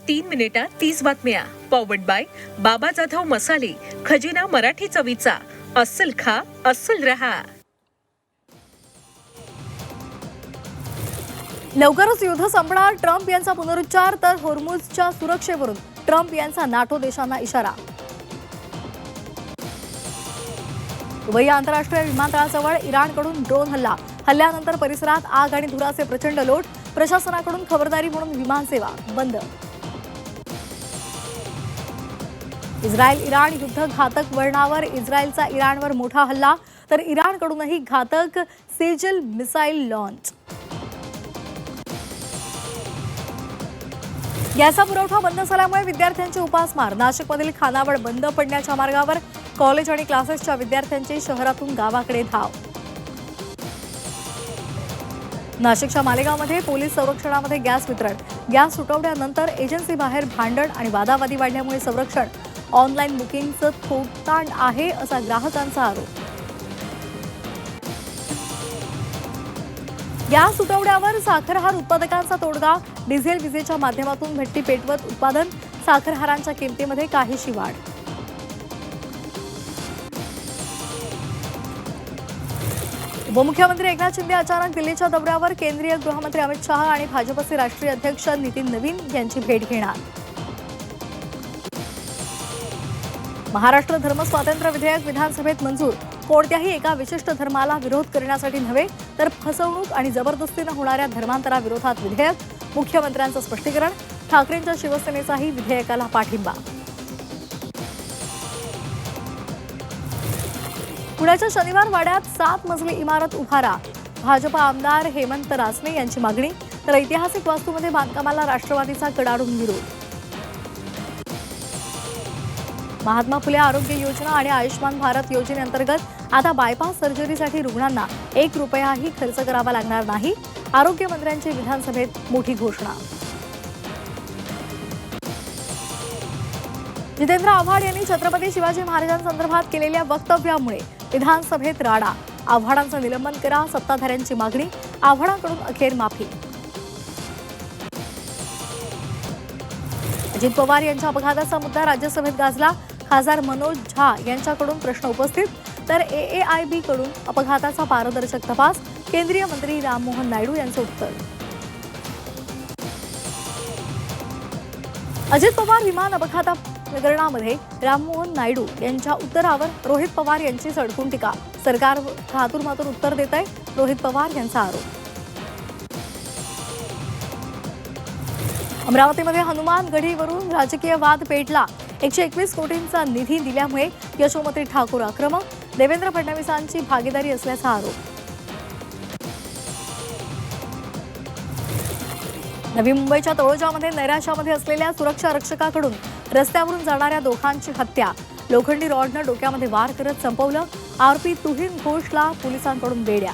3 मिनिटात 30 बातम्या. Powered by बाबा जाधव मसाले, खजिना मराठी चवीचा. अस्सल खा, अस्सल रहा. लवकरच युद्ध संपणार, ट्रम्प यांचा पुनरुच्चार. तर होर्मुझच्या सुरक्षेवरून ट्रम्प यांचा नाटो देशांना इशारा. दुबई आंतरराष्ट्रीय विमानतळाजवळ इराणकडून ड्रोन हल्ल्यानंतर परिसरात आग आणि धुराचे प्रचंड लोट. प्रशासनाकडून खबरदारी म्हणून विमानसेवा बंद. इस्रायल इराण युद्ध घातक वळणावर. इस्रायलचा इराणवर मोठा हल्ला, तर इराणकडूनही घातक सेजल मिसाईल लॉन्च. गॅसचा पुरवठा बंद झाल्यामुळे विद्यार्थ्यांची उपासमार. नाशिकमधील खानावळ बंद पडण्याच्या मार्गावर. कॉलेज आणि क्लासेसच्या विद्यार्थ्यांची शहरातून गावाकडे धाव. नाशिकच्या मालेगावमध्ये पोलीस संरक्षणामध्ये गॅस वितरण. गॅस सुटवण्यानंतर एजन्सी बाहेर भांडण आणि वादावादी वाढल्यामुळे संरक्षण. ऑनलाईन बुकिंगचं थोतांड आहे असा ग्राहकांचा आरोप. गॅस सुटवण्यावर साखरहार उत्पादकांचा तोडगा. डिझेल विजेच्या माध्यमातून भट्टी पेटवत उत्पादन. साखरहारांच्या किमतीमध्ये काहीशी वाढ. उपमुख्यमंत्री एकनाथ शिंदे अचानक दिल्लीच्या दौऱ्यावर. केंद्रीय गृहमंत्री अमित शहा आणि भाजपचे राष्ट्रीय अध्यक्ष नितीन नवीन यांची भेट घेणार. महाराष्ट्र धर्म स्वातंत्र्य विधेयक विधानसभेत मंजूर. कोणत्याही एका विशिष्ट धर्माला विरोध करण्यासाठी नव्हे, तर फसवणूक आणि जबरदस्तीनं होणाऱ्या धर्मांतराविरोधात विधेयक. मुख्यमंत्र्यांचं स्पष्टीकरण. ठाकरेंच्या शिवसेनेचाही विधेयकाला पाठिंबा. पुण्याच्या शनिवार वाड्यात 7 मजली इमारत उभारा. भाजपा आमदार हेमंत रासने यांची मागणी. तर ऐतिहासिक वास्तूमध्ये बांधकामाला राष्ट्रवादीचा कडाडून विरोध. महात्मा फुले आरोग्य योजना आणि आयुष्मान भारत योजनेअंतर्गत आता बायपास सर्जरीसाठी रुग्णांना 1 रुपयाही खर्च करावा लागणार नाही. आरोग्यमंत्र्यांची विधानसभेत मोठी घोषणा. जितेंद्र आव्हाड यांनी छत्रपती शिवाजी महाराजांसंदर्भात केलेल्या वक्तव्यामुळे विधानसभेत राडा. आव्हाडांचं निलंबन करा, सत्ताधाऱ्यांची मागणी. आव्हाडांकडून अखेर माफी. अजित पवार यांच्या अपघाताचा मुद्दा राज्यसभेत गाजला. खासदार मनोज झा यांच्याकडून प्रश्न उपस्थित. तर AAIB कडून अपघाताचा पारदर्शक तपास. केंद्रीय मंत्री राममोहन नायडू यांचं उत्तर. अजित पवार विमान अपघाता प्रकरणामध्ये राममोहन नायडू यांच्या उत्तरावर रोहित पवार यांची सडकून टीका. सरकार हातूरमातूर उत्तर देत आहे, रोहित पवार यांचा आरोप. अमरावतीमध्ये हनुमान गढीवरून राजकीय वाद पेटला. 121 कोटींचा निधी दिल्यामुळे यशोमती ठाकूर आक्रमक. देवेंद्र फडणवीसांची भागीदारी असल्याचा आरोप. नवी मुंबईच्या तळोजामध्ये नैराश्यामध्ये असलेल्या सुरक्षा रक्षकाकडून रस्त्यावरून जाणाऱ्या दोघांची हत्या. लोखंडी रॉडनं डोक्यामध्ये वार करत संपवलं. आरोपी तुहिन घोषला पोलिसांकडून बेड्या.